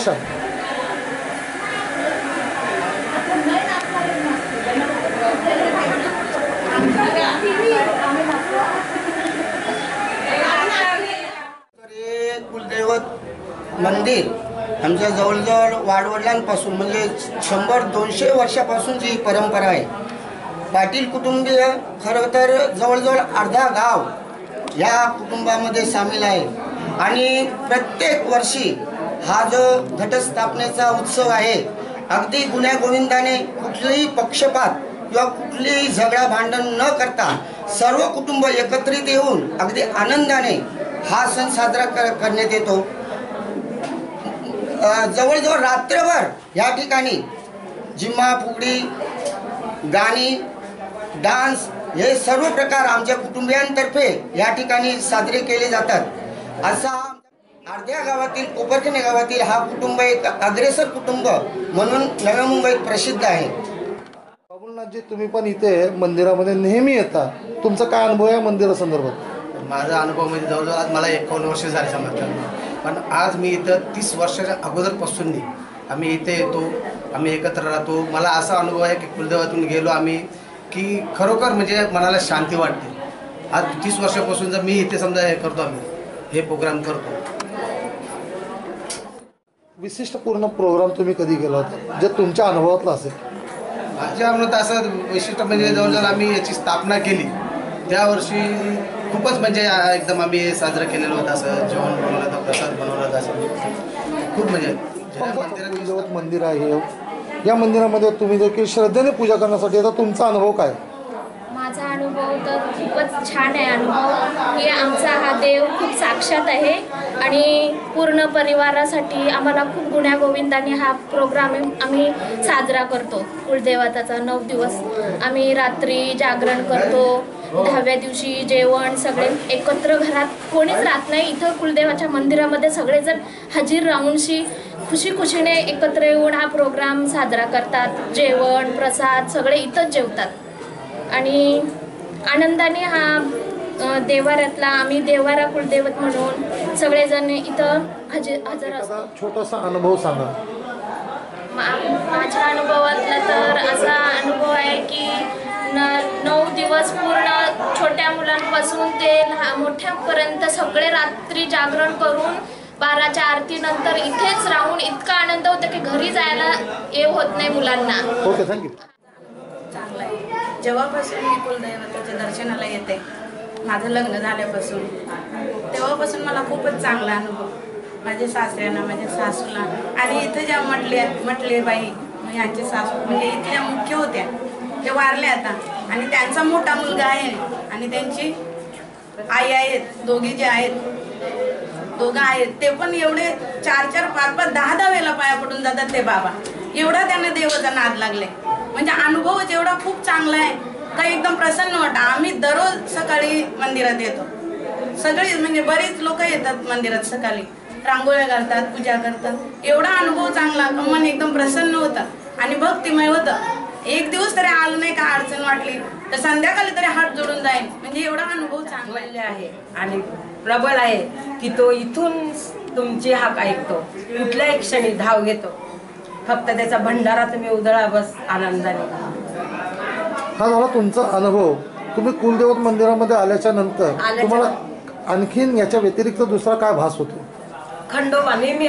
कशा? कुलदैवत मंदिर आमच्या जवळजवळ वाडवडिलांपासून म्हणजे 100-200 वर्षापासून जी परंपरा आहे. पाटील कुटुंबीय खरं तर जवळजवळ अर्धा गाव या कुटुंबामध्ये सामील आहे आणि प्रत्येक वर्षी हा जो घटस्थापनेचा उत्सव आहे अगदी गुण्यागोविंदाने कुठलेही पक्षपात किंवा कुठलीही झगडा भांडण न करता सर्व कुटुंब एकत्रित येऊन अगदी आनंदाने हा सण साजरा करण्यात येतो. जवळजवळ रात्रभर या ठिकाणी जिम्मा फुगडी गाणी डान्स हे सर्व प्रकार आमच्या कुटुंबियांतर्फे या ठिकाणी साजरे केले जातात. असा अर्ध्या गावातील कोपरखणे गावातील हा कुटुंब एक अग्रेसर कुटुंब म्हणून नव्या मुंबईत प्रसिद्ध आहे. बाबुलनाथजी, तुम्ही पण इथे मंदिरामध्ये नेहमी येता, तुमचा काय अनुभव आहे मंदिरासंदर्भात? माझा अनुभव म्हणजे जवळजवळ आज मला 51 वर्ष झाले समजतात, पण आज मी इथं 30 वर्षाच्या अगोदरपासून आम्ही इथे येतो, आम्ही एकत्र राहतो. मला असा अनुभव आहे की कुलदेवातून गेलो आम्ही की खरोखर म्हणजे मनाला शांती वाटते. आज 30 वर्षापासून जर मी इथे समजा हे करतो, आम्ही हे प्रोग्राम करतो. विशिष्ट पूर्ण प्रोग्राम तुम्ही कधी केला होता जे तुमच्या अनुभवातला असेल? माझ्या अनुभवात असं वैशिष्ट्य म्हणजे जवळजवळ आम्ही याची स्थापना केली त्या वर्षी खूपच म्हणजे एकदम आम्ही साजरं केलेलं होतं. असं जेवण बनवलं होतं, प्रसाद बनवला होता, असं खूप म्हणजे कुलदेवत मंदिर आहे. या मंदिरामध्ये तुम्ही देखील श्रद्धेने पूजा करण्यासाठी येता, तुमचा अनुभव काय? माझा अनुभव तर खूपच छान आहे अनुभव की आमचा हा देव खूप साक्षात आहे आणि पूर्ण परिवारासाठी आम्हाला खूप गुण्यागोविंदाने हा प्रोग्राम आम्ही साजरा करतो. कुलदेवताचा 9 दिवस आम्ही रात्री जागरण करतो. 10व्या दिवशी जेवण सगळे एकत्र घरात कोणीच राहत नाही. इथं कुलदेवाच्या मंदिरामध्ये सगळेजण हजीर राहूनशी खुशीने एकत्र येऊन हा प्रोग्राम साजरा करतात. जेवण प्रसाद सगळे इथंच जेवतात आणि आनंदाने हा देवाऱ्यातला आम्ही देवारा कुलदेवत म्हणून सगळेजण इथं हजर असतो. छोटासा अनुभव सांगा. माझ्या अनुभवातला तर असा अनुभव आहे की 9 दिवस पूर्ण छोट्या मुलांपासून ते मोठ्यापर्यंत सगळे रात्री जागरण करून 12च्या आरतीनंतर इथेच राहून इतका आनंद होतो की घरी जायला येऊ होत नाही मुलांना. Okay, thank you. चांगला आहे. जेव्हापासून मी कुलदैवताच्या दर्शनाला येते माझं लग्न झाल्यापासून तेव्हापासून मला खूपच चांगला अनुभव. माझ्या सासऱ्यांना माझ्या सासूला आणि इथं ज्या म्हटले बाई यांचे सासू म्हणजे इथल्या मुख्य होत्या ते वारले आता आणि त्यांचा मोठा मुलगा आहे आणि त्यांची आई आहेत दोघे जे आहेत दोघं आहेत ते पण एवढे 4-4, 5-5, 10-10 वेळेला पाया पडून जातात ते बाबा. एवढा त्यांना देवाचा नाद लागले म्हणजे अनुभवच एवढा खूप चांगला आहे का एकदम प्रसन्न वाटतं. आम्ही दररोज सकाळी मंदिरात येतो. सगळे म्हणजे बरेच लोक येतात मंदिरात सकाळी रांगोळ्या घालतात पूजा करतात. एवढा अनुभव चांगला मन एकदम प्रसन्न होतं आणि भक्तिमय होतं. एक दिवस तरी आलं नाही का अडचण वाटली तर संध्याकाळी तरी हात जोडून जाईल म्हणजे एवढा अनुभव चांगला आहे आणि प्रबळ आहे की तो इथून तुमची हाक ऐकतो, कुठल्याही क्षणी धाव घेतो. फक्त त्याचा भंडारा तुम्ही उधळा बस आनंदाने. हा झाला तुमचा अनुभव. तुम्ही कुलदेवत मंदिरामध्ये आल्याच्या नंतर तुम्हाला आणखीन याच्या व्यतिरिक्त दुसरा काय भास होतो? खंडोबा नेहमी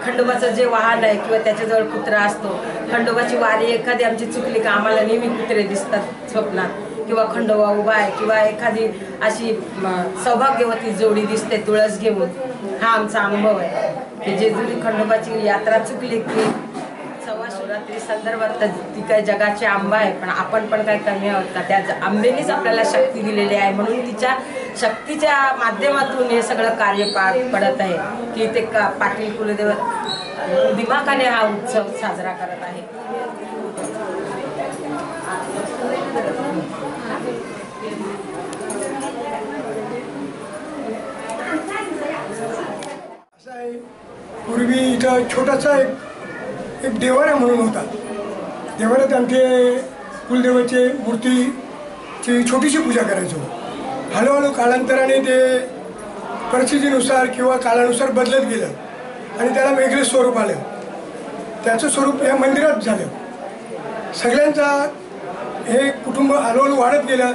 खंडोबाचं जे वाहन आहे किंवा त्याच्याजवळ कुत्रा असतो. खंडोबाची वारी एखादी आमची चुकली का आम्हाला नेहमी कुत्रे दिसतात स्वप्नात किंवा खंडोबा उभा आहे किंवा एखादी अशी सौभाग्यवती जोडी दिसते तुळस घेऊन. हा आमचा अनुभव आहे की जेजुरी खंडोबाची यात्रा चुकली की सव्वा शिवरात्री संदर्भात ती काय जगाची आंबा आहे पण आपण पण काय कमी आहोत का? त्या आंबेनीच आपल्याला शक्ती दिलेली आहे म्हणून तिच्या शक्तीच्या माध्यमातून हे सगळं कार्य पार पडत आहे की ते पाटील कुलदेवत दिमाखाने हा उत्सव साजरा करत आहे. पूर्वी इथं छोटासा एक देवारा म्हणून होता. देवाऱ्यात आमचे कुलदेवाचे मूर्तीची छोटीशी पूजा करायचो. हळूहळू कालांतराने ते परिस्थितीनुसार किंवा काळानुसार बदलत गेलं आणि त्याला वेगळे स्वरूप आलं. त्याचं स्वरूप या मंदिरात झालं. सगळ्यांचा हे कुटुंब हळूहळू वाढत गेलं,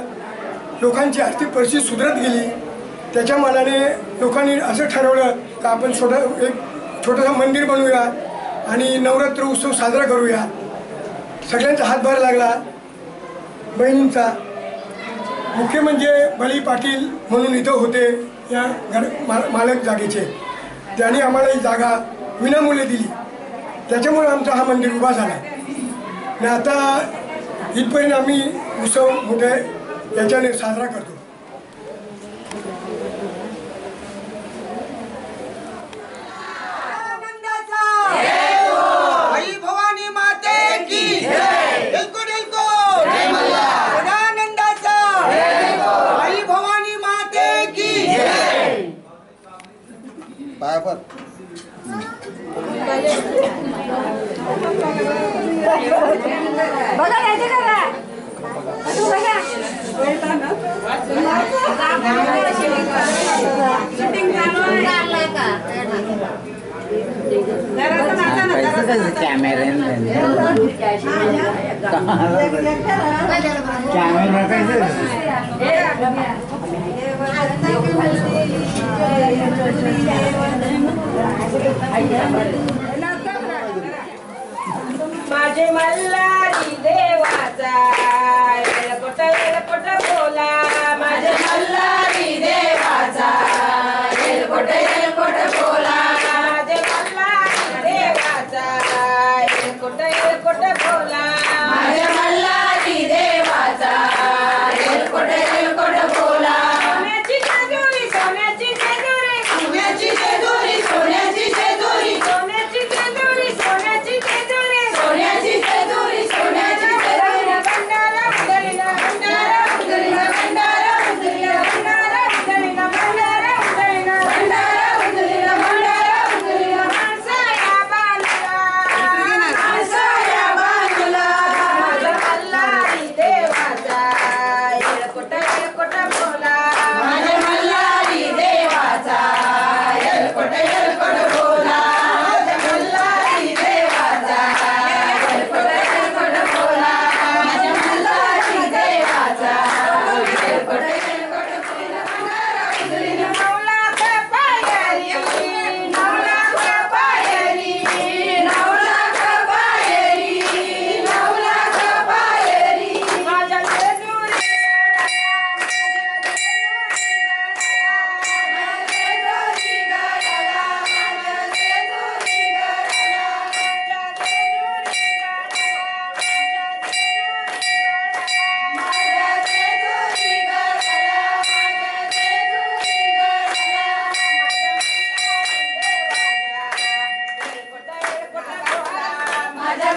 लोकांची आर्थिक परिस्थिती सुधारत गेली. त्याच्या मानाने लोकांनी असं ठरवलं की आपण स्वतः एक छोटंसं मंदिर बनवूया आणि नवरात्र उत्सव साजरा करूया. सगळ्यांचा हातभार लागला बहिणींचा. मुख्य म्हणजे बळी पाटील म्हणून इथं होते या मालक जागेचे. त्यांनी आम्हाला ही जागा विनामूल्य दिली. त्याच्यामुळे आमचा हा मंदिर उभा झाला. आणि आता इथपर्यंत आम्ही उत्सव मोठ्या याच्याने साजरा करतो. आई भवानी माते की जय. दिलको दिलको जय मल्ला. सदानंदाचा आई भवानी माते की जय. पायापर बघा यायचे का तू बघा शूटिंग चालू का कॅमेरा माझे मल्हारी देवाचा एलकोट एलकोट बोला. माझे मल्हारी देवाचा एलकोट एलकोट बोला. माझे मल्हारी देवाचा एलकोट एलकोट बोला. माझे मल्हारी देवाचा एलकोट एलकोट बोला. सोन्याची जेजुरी सोन्याची जेजुरी सोन्याची जेजुरी सोन्याची जेजुरी सोन्याची जेजुरी सोन्याची जेजुरी सोन्याची जेजुरी भंडारा उधळीला भंडारा उधळीला भंडारा उधळीला भंडारा उधळीला भंडारा उधळीला भंडारा उधळीला भंडारा उधळीला. माणसाया बांधला माझा मल्हारी देवाचा एलकोट एलकोट बोला. माझे मल्हारी देवाचा एलकोट एलकोट बोला. माझे मल्हारी देवाचा एलकोट एलकोट बोला. माझे मल्हारी देवाचा एलकोट एलकोट बोला. नऊ लाख पायरी नऊ लाख पायरी नऊ लाख पायरी नऊ लाख पायरी. माझ्या जेजुरी माझ्या